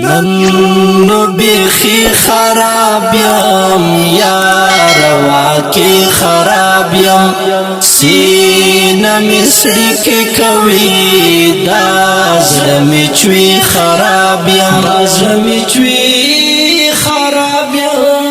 نن نو بیخی خراب یم یار واقعی خراب یم سینه می سړی کوي دا زړه می چوي خراب یم دا زړه می چوي خراب یم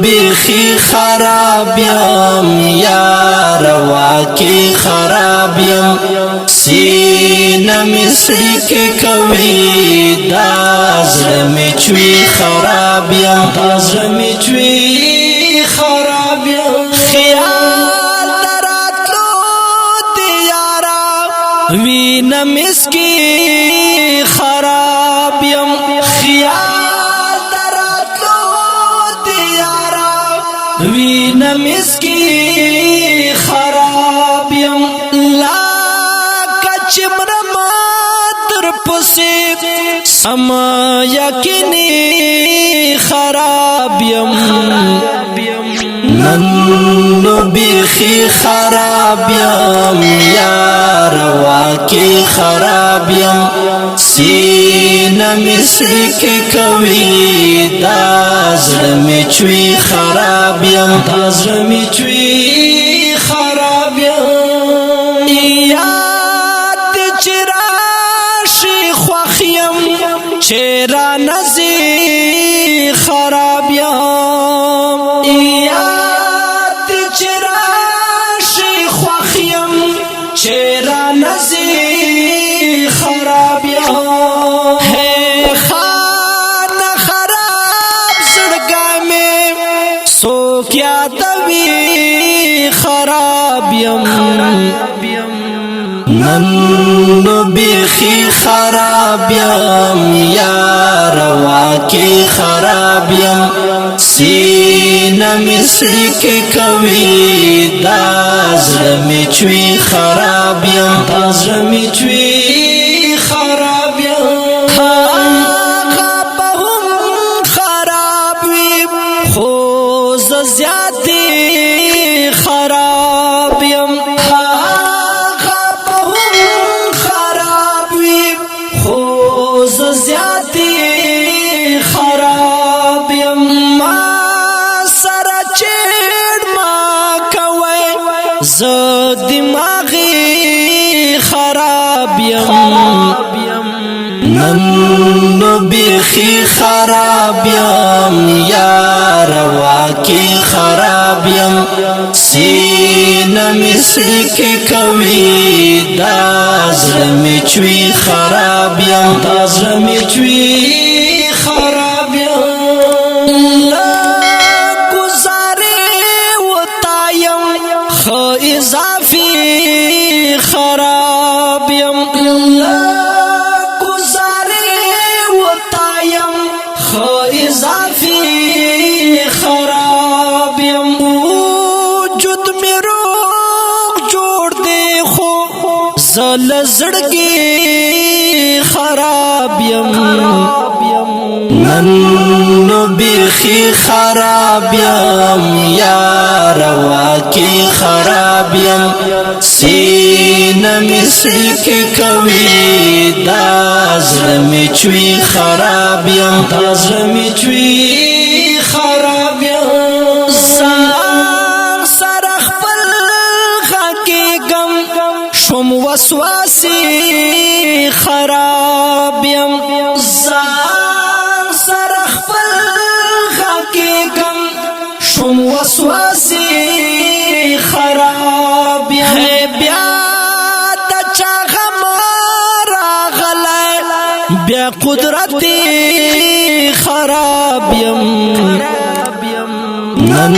بیخی خراب یم یار واقعی خراب یم سینه می سړی کوي دا زړه می چوي خراب یم دا زړه می چوي خراب یم خیال دراتلو دی یارا وینه مسکی خراب یم خیال وینه مسکی خراب یم لا کچمر ما در پسی سم یقینی خراب یم نن نو بیخی خراب یم یار واقعی خراب یم سینه می سړی کوي دا زړه می چوي خراب یم دا زړه می چوي خراب یم یاد چې راشي خوښ یم چې رانځي خراب یم یاد چې راشي خوښ یم چې رانځي خراب یم کیا دوی خراب یم نن نو بیخی خراب یم یار واقعی خراب یم سینه می سړی کوي دا زړه می چوي خراب یم دا زړه می چوي خراب یم زیادی خراب یم خراب ویم خو زیادی خراب یم ما سره چیړ ما کوي ز دماغي خراب یم نن نو بیخی خراب یم یار واقعی خراب یم سینه می سړی کوي دا زړه می چوي خراب یم دا زړه می چوي خراب یم لا گزارې وتا یم خو اضافي خراب یم اضافی خراب یم وجود می روغ جوړ دی خو زل زړګي خراب یم نن نو بیخی خراب یم یار واقعی خراب یم سینه می سړی کوي دا زړه می چوي خراب یم دا زړه می چوي خراب یم ځان سره خپل غږېږم شوم وسواسي خراب یم ځان سره خپل غږېږم شوم وسواسي خراب یم بیا د چا غم راغلی بیا قدرتي خراب یم نن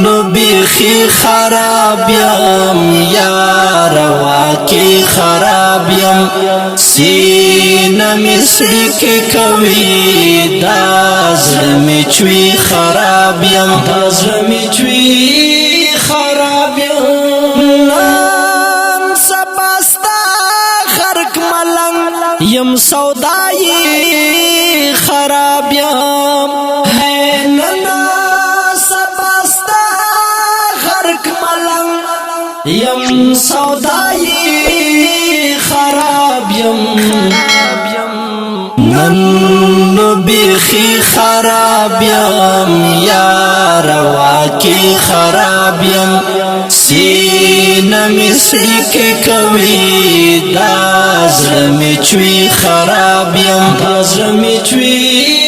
نو بیخی خراب یم یار واقعی خراب یم سینه می سړی کوي دا زړه می چوي خراب یم دا زړه می چوي خراب یم نن سبا ستا خرک ملنګ یم سودای خراب یم نن یم سودایی خراب یم نن نو بیخی خراب یم یار واقعی خراب یم سینه مسکی کوي دا زړه می چوي خراب یم دا زړه می چوي